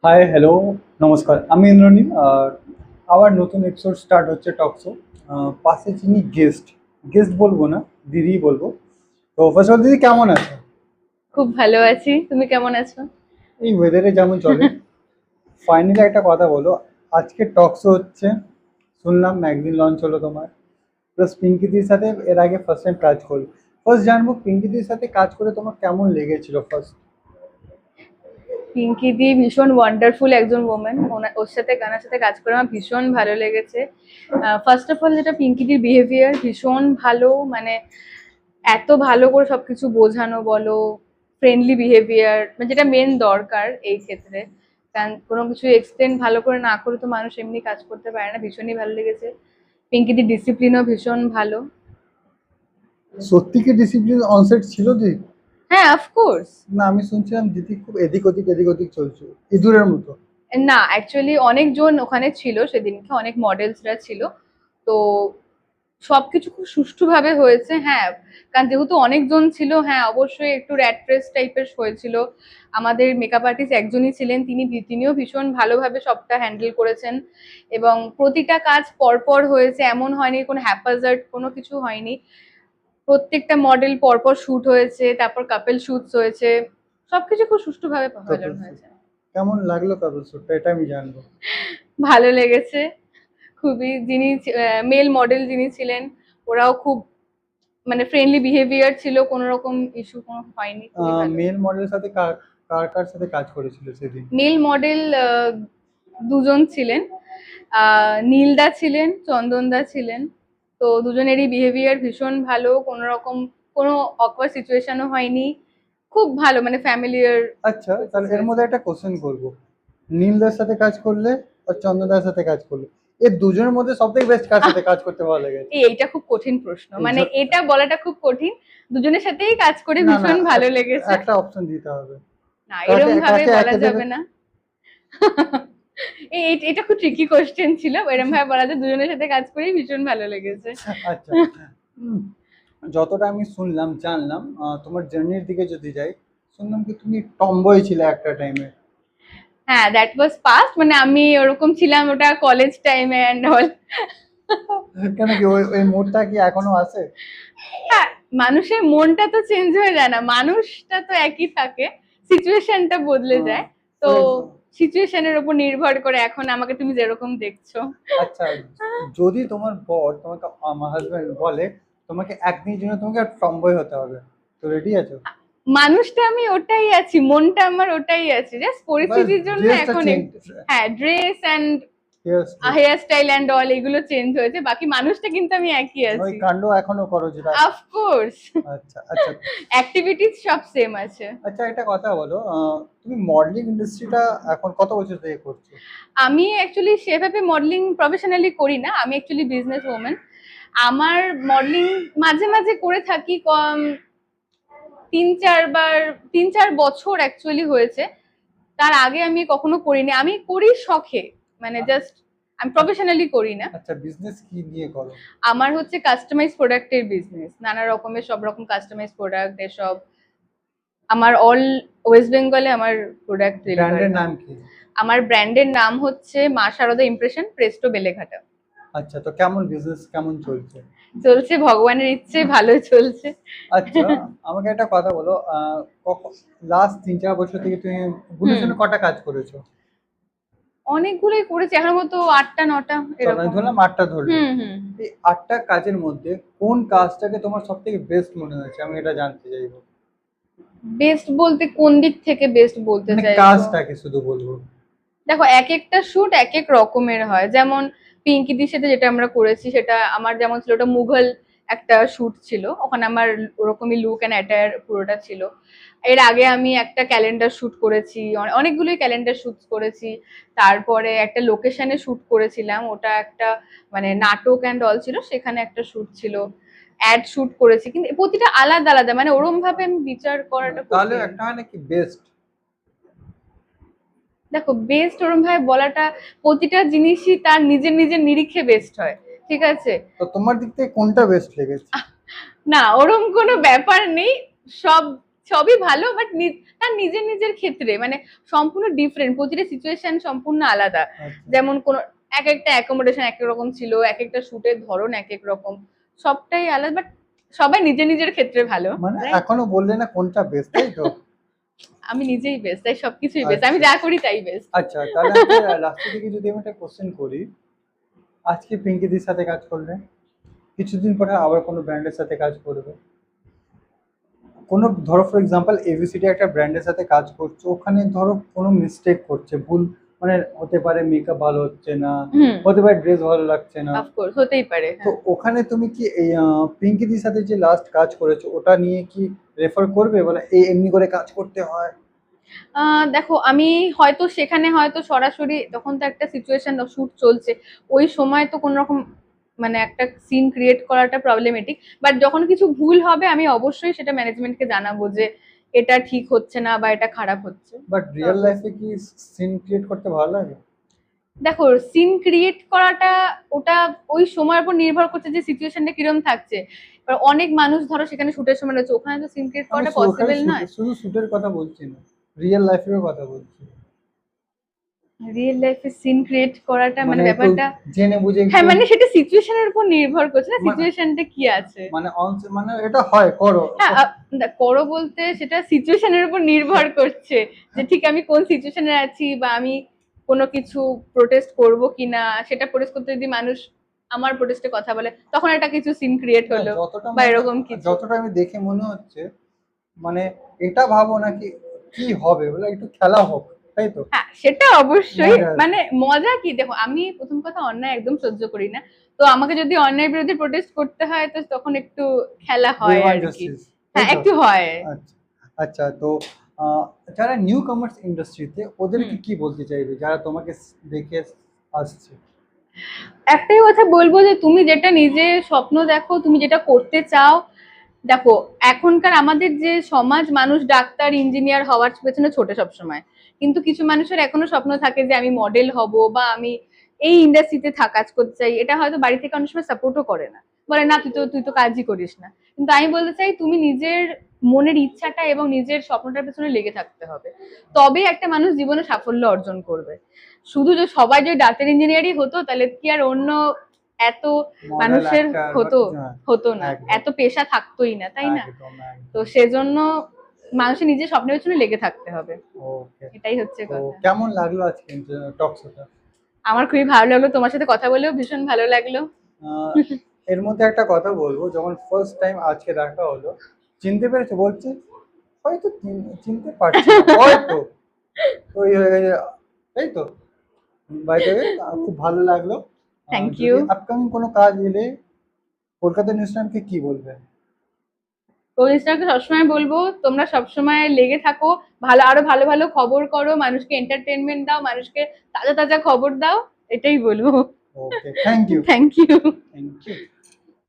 Hi hello নমস্কার, আমি ইন্দ্রনীল। আর আবার নতুন এপিসোড স্টার্ট হচ্ছে টকশো। পাশে যিনি গেস্ট, গেস্ট বলবো না, দিদিই বলবো। তো ফার্স্ট অফ দিদি কেমন আছে? খুব ভালো আছি। তুমি কেমন আছো? এই ওয়েদারে যেমন চলে। ফাইনালি একটা কথা বলো, আজকে টকশো হচ্ছে, শুনলাম ম্যাগজিন লঞ্চ হলো তোমার, প্লাস পিঙ্কিদির সাথে এর আগে ফার্স্ট টাইম কাজ করলো। ফার্স্ট জানবো পিঙ্কিদির সাথে কাজ করে তোমার কেমন লেগেছিল ফার্স্ট? পিঙ্কি দি ভীষণ ওয়ান্ডারফুল একজন ওমেন। ওর সাথে গানার সাথে কাজ করে আমার ভীষণ ভালো লেগেছে। ফার্স্ট অফ অল যেটা পিঙ্কি দির বিহেভিয়ার ভীষণ ভালো, মানে এত ভালো করে সবকিছু বোঝানো বলো, ফ্রেন্ডলি বিহেভিয়ার, মানে যেটা মেন দরকার এই ক্ষেত্রে। কারণ কোনো কিছু এক্সপ্লেন ভালো করে না করে তো মানুষ এমনি কাজ করতে পারে না। ভীষণই ভালো লেগেছে। পিঙ্কি দির ডিসিপ্লিনও ভীষণ ভালো। সত্যি কি ডিসিপ্লিন অনসেট ছিল দিদি? হ্যাঁ, অফকোর্স। না, আমি শুনছিলাম দিদি খুব এদিক ওদিক এদিক ওদিক চলছে, ইঁদুরের মতো। না, অ্যাকচুয়ালি অনেকজন ওখানে ছিল সেদিনকে, অনেক মডেলসরা ছিল। তো সবকিছু খুব সুষ্ঠুভাবে হয়েছে। হ্যাঁ, কারণ যেহেতু অনেকজন ছিল, হ্যাঁ অবশ্যই একটু র্যাট রেস টাইপের হয়েছিল। আমাদের মেকআপ আর্টিস্ট একজনই ছিলেন, তিনিও ভীষণ ভালোভাবে সবটা হ্যান্ডেল করেছেন। এবং প্রতিটা কাজ পরপর হয়েছে, এমন হয়নি কোনো হ্যাপাজার্ড কোনো কিছু হয়নি। প্রত্যেকটা মডেল পরপর শুট হয়েছে, তারপর কাপল শুটস হয়েছে। সবকিছু খুব সুষ্ঠুভাবে পালন হয়েছে। কেমন লাগলো কাপল শ্যুটটা, এটা আমি জানবো। ভালো লেগেছে খুবই। যিনি মেল মডেল যিনি ছিলেন, ওরাও খুব মানে ফ্রেন্ডলি বিহেভিয়ার ছিল, কোনো রকম ইস্যু কোনো হয়নি, খুবই ভালো। মেল মডেলের সাথে কার কার কার সাথে কাজ করেছিল সেদিন? মেল মডেল দুজন ছিলেন। নীলদা ছিলেন, চন্দনদা ছিলেন। তো দুজনেরই বিহেভিয়ার ভীষণ ভালো, কোনো রকম কোনো অকওয়ার্ড সিচুয়েশনও হয়নি। খুব ভালো, মানে ফ্যামিলিয়ার। আচ্ছা, তাহলে এর মধ্যে একটা কোশ্চেন করবো। নীলদার সাথে কাজ করলে আর চন্দনদার সাথে কাজ করলে, এর দুজনের মধ্যে সব থেকে বেস্ট কার সাথে কাজ করতে ভালো লেগেছে? এইটা খুব কঠিন প্রশ্ন, এই মানে এটা বলাটা খুব কঠিন। দুজনের সাথেই কাজ করে না না, ভীষণ ভালো লেগেছে। একটা অপশন দিতে হবে। না, কাকে এরম ভাবে কাকে বলা একে দেবে? যাবে না। এটা খুব ট্রিকি কোশ্চেন ছিল। এরম ভাবে বলা যায় দুজনের সাথে কাজ করেই ভীষণ ভালো লেগেছে। আচ্ছা। উম, যতটা আমি শুনলাম জানলাম, তোমার জার্নির দিকে যদি যাই, শুনলাম কি তুমি টমবয় ছিলে একটা টাইমে। হ্যাঁ, দ্যাট ওয়াজ পাস্ট, মানে আমি ওরকম ছিলাম ওটা কলেজ টাইমে অ্যান্ড অল। কেন কি ওই ওই মুডটা কি এখনো আছে? হ্যাঁ, মানুষের মনটা তো চেঞ্জ হয়ে যায় না, মানুষটা তো একই থাকে, সিচুয়েশনটা বদলে আহ, যায়। তো for সিচুয়েশনের উপর নির্ভর করে এখন আমাকে তুমি যেরকম দেখছো। আচ্ছা, যদি তোমার বর তোমাকে, আমার হাজবেন্ড বলে তোমাকে একদিনের জন্য তোমাকে টমবয় হতে হবে, তো রেডি আছো? মানুষটা আমি ওটাই আছি, মনটা আমার ওটাই আছে, জাস্ট বাস পরিস্থিতির জন্য ড্রেসটা এখন চেঞ্জ। একটু। হ্যাঁ, dress and hair style, hair style and all এগুলো চেঞ্জ হয়েছে, বাকি মানুষটা কিন্তু আমি একই ওই আছি। কাণ্ড এখনো করো যেটা? অফকোর্স। আচ্ছা আচ্ছা। অ্যাক্টিভিটিস সব সেম আছে। আচ্ছা, একটা কথা বলো, তুমি মডেলিং ইন্ডাস্ট্রিটা এখন কত বছর থেকে করছো? আমি অ্যাকচুয়ালি সেভাবে মডেলিং প্রফেশনালি করি না, আমি অ্যাকচুয়ালি বিজনেস ওম্যান। আমার মডেলিং মাঝে মাঝে করে থাকি, কম 3-4 বার, 3-4 বছর অ্যাকচুয়ালি হয়েছে। তার আগে আমি কখনো করিনি, আমি করি শখে, মানে জাস্ট, আমি প্রফেশনালি করি না। আচ্ছা, বিজনেস কি নিয়ে করো? আমার হচ্ছে কাস্টমাইজ প্রোডাক্টের বিজনেস, নানা রকমের সব রকম কাস্টমাইজ প্রোডাক্ট এসব। আমার অল ওয়েস্ট বেঙ্গলে আমার প্রোডাক্ট ডেলিভারি ব্র্যান্ডের হয়। নাম কি? আমার ব্র্যান্ডের নাম হচ্ছে মা শারদা ইমপ্রেশন, প্রেস্টো বেলেঘাটা। আচ্ছা, তো কেমন বিজনেস কেমন চলছে? চলছে, ভগবানের ইচ্ছে ভালো চলছে। আচ্ছা, আমাকে একটা কথা বলো, লাস্ট 3-4 বছর থেকে তুমি গুনে হুম, শুনে কটা কাজ করেছো? অনেকগুলোই করেছি, এখন মতো 8টা 9টা চলো, আমি এরকম। ধরলাম 8টা ধরলে। হুম হুম। এই 8টা কাজের মধ্যে কোন কাজটাকে তোমার সব থেকে বেস্ট মনে হয়েছে, আমি এটা জানতে চাইবো। বেস্ট বলতে কোন দিক থেকে বেস্ট বলতে মানে চাইছো? কাজটাকে শুধু বলবো। দেখো, এক একটা শুট এক এক রকমের হয়। যেমন পিঙ্কিদির সাথে যেটা আমরা করেছি সেটা আমার যেমন ছিল, ওটা মুঘল একটা শুট ছিল, ওখানে আমার ওরকমই লুক অ্যান্ড অ্যাটায়ার পুরোটা ছিল। এর আগে আমি একটা ক্যালেন্ডার শুট করেছি, অনেকগুলোই ক্যালেন্ডার শুট করেছি। তারপরে একটা লোকেশনে শুট করেছিলাম, ওটা একটা মানে নাটক অ্যান্ড অল ছিল, সেখানে একটা শুট ছিল। অ্যাড শুট করেছি, কিন্তু প্রতিটা আলাদা আলাদা, মানে ওরম ভাবে আমি বিচার করাটা তাহলে কঠিন। একটা হয় নাকি বেস্ট? দেখো, বেস্ট ওরম ভাবে বলাটা, প্রতিটা জিনিসই তার নিজের নিজের নিরিখে বেস্ট হয়, ঠিক আছে? তো তোমার দিক থেকে কোনটা বেস্ট লেগেছে? না, ওরম কোনো ব্যাপার নেই। সব সবই ভালো বাট তার নিজের নিজের ক্ষেত্রে মানে সম্পূর্ণ ডিফারেন্ট, প্রতিটা সিচুয়েশন সম্পূর্ণ আলাদা। আচ্ছা। যেমন কোন এক একটা অ্যাকোমোডেশন এক এক রকম ছিল, এক একটা শুটের ধরন এক এক রকম, সবটাই আলাদা বাট সবাই নিজের নিজের ক্ষেত্রে ভালো, মানে right? এখনো বললে না কোনটা বেস্ট, তাই তো? আমি নিজেই বেস্ট, তাই সবকিছুই বেস্ট, আমি আচ্ছা। যা করি তাই বেস্ট। আচ্ছা, তাহলে লাস্টের দিকে যদি আমি একটা কোশ্চেন করি, আজকে পিঙ্কিদির সাথে কাজ করলে, কিছুদিন পরে আবার কোনো ব্র্যান্ডের সাথে কাজ করবে, কোনো ধরো ফর এক্সাম্পল এবিসিডি একটা ব্র্যান্ডের সাথে কাজ করছো, ওখানে ধরো কোনো মিস্টেক করছে, ভুল মানে হতে পারে মেকআপ ভালো হচ্ছে না, হুম, হতে পারে ড্রেস ভালো লাগছে না, অফকোর্স হতেই পারে, তো হ্যাঁ। ওখানে তুমি কি এই পিঙ্কিদির সাথে যে লাস্ট কাজ করেছো ওটা নিয়ে কি রেফার করবে, মানে এই এমনি করে কাজ করতে হয়? দেখো আমি হয়তো সেখানে হয়তো সরাসরি তখন তো একটা সিচুয়েশন শুট চলছে, ওই সময় তো কোন রকম মানে একটা সিন ক্রিয়েট করাটা প্রবলেমেটিক, বাট যখন কিছু ভুল হবে আমি অবশ্যই সেটা ম্যানেজমেন্টকে জানাবো যে এটা ঠিক হচ্ছে না বা এটা খারাপ হচ্ছে। বাট রিয়েল লাইফে কি সিন ক্রিয়েট করতে ভালো লাগে? দেখো সিন ক্রিয়েট করাটা ওটা ওই সময়ের উপর নির্ভর করছে যে সিচুয়েশনটা কিরকম থাকছে। এবার অনেক মানুষ ধরো সেখানে শুটের সময় রয়েছে, ওখানে তো সিন ক্রিয়েট আমি করাটা ওখানে পসিবল নয়। শুধু শুটের কথা বলছি না, রিয়েল লাইফেরও কথা বলছি। রিয়েল লাইফে সিন ক্রিয়েট করাটা মানে মানে একটু ব্যাপারটা, জেনে বুঝে হ্যাঁ একটু মানে সেটা সিচুয়েশনের উপর নির্ভর করছে না, মা- সিচুয়েশনটা কি আছে। মানে মানে এটা হয় করো। হ্যাঁ করো বলতে সেটা সিচুয়েশনের উপর নির্ভর করছে যে ঠিক আমি কোন সিচুয়েশনে আছি বা আমি কোনো কিছু প্রোটেস্ট করব কিনা, সেটা প্রোটেস্ট করতে যদি মানুষ আমার প্রোটেস্টে কথা বলে তখন একটা কিছু সিন ক্রিয়েট না, হলো যতটা বা মনে এরকম কিছু। যতটা আমি দেখে মনে হচ্ছে, মানে এটা ভাবো নাকি কি হবে, বলে একটু খেলা হোক, তাই তো? হ্যাঁ সেটা অবশ্যই, মজা আছে। মানে মজা কি, দেখো আমি প্রথম কথা অন্যায় একদম সহ্য করি না, তো আমাকে যদি অন্যায়ের বিরুদ্ধে প্রোটেস্ট করতে হয় তো তখন একটু খেলা হয় We want আর কি। justice, তাই হ্যাঁ তো? একটু হয়। আচ্ছা। আচ্ছা, তো যারা নিউ কামার্স ইন্ডাস্ট্রিতে ওদেরকে হুম। কি বলতে চাইবে, যারা তোমাকে দেখে আসছে? একটাই কথা বলবো যে তুমি যেটা নিজে স্বপ্ন দেখো, তুমি যেটা করতে চাও, দেখো এখনকার আমাদের যে সমাজ, মানুষ ডাক্তার ইঞ্জিনিয়ার হওয়ার পেছনে ছোটে সবসময়, কিন্তু কিছু মানুষের এখনো স্বপ্ন থাকে যে আমি মডেল হব বা আমি এই ইন্ডাস্ট্রিতে কাজ করতে চাই, এটা হয়তো বাড়ি থেকে অনেক সময় সাপোর্টও করে না, বলে না তুই তো কাজই করিস না, কিন্তু আমি বলতে চাই তুমি নিজের মনের ইচ্ছাটা এবং নিজের স্বপ্নটার পেছনে লেগে থাকতে হবে, তবে একটা মানুষ জীবনে সাফল্য অর্জন করবে। শুধু যে সবাই যদি ডাক্তার ইঞ্জিনিয়ারই হতো তাহলে কি আর অন্য এত মডেল, মানুষের অ্যাক্টর বা হতো, কিছু? হ্যাঁ, হতো না, একদম এত পেশা থাকতোই না, তাই না? একদম তো একদম। সেজন্য মানুষের নিজের স্বপ্নের পেছনে লেগে থাকতে হবে, ওকে, এটাই হচ্ছে তো কথা। কেমন লাগলো আজকে টক শোটা? আমার খুবই ভালো লাগলো, তোমার সাথে কথা বলেও ভীষণ ভালো লাগলো। আহ, এর মধ্যে একটা কথা বলবো, যখন ফার্স্ট টাইম আজকে দেখা হলো, চিনতে পেরেছো বলছে, হয়তো চিনতে পারছি না, হয়তো, তো এই হয়ে গেছে, তাই তো? বাই দ্য ওয়ে, খুব ভালো লাগলো। থ্যাংক যদি ইউ। আপকামিং কোনো কাজ এলে কলকাতা নিউজ টাইমকে কি বলবে? তো ইনস্টাকে সবসময় বলবো তোমরা সবসময় লেগে থাকো, ভালো আরো ভালো ভালো খবর করো, মানুষকে এন্টারটেনমেন্ট দাও, মানুষকে তাজা তাজা খবর দাও, এটাই বলবো। Okay, thank you. Thank you. Thank you.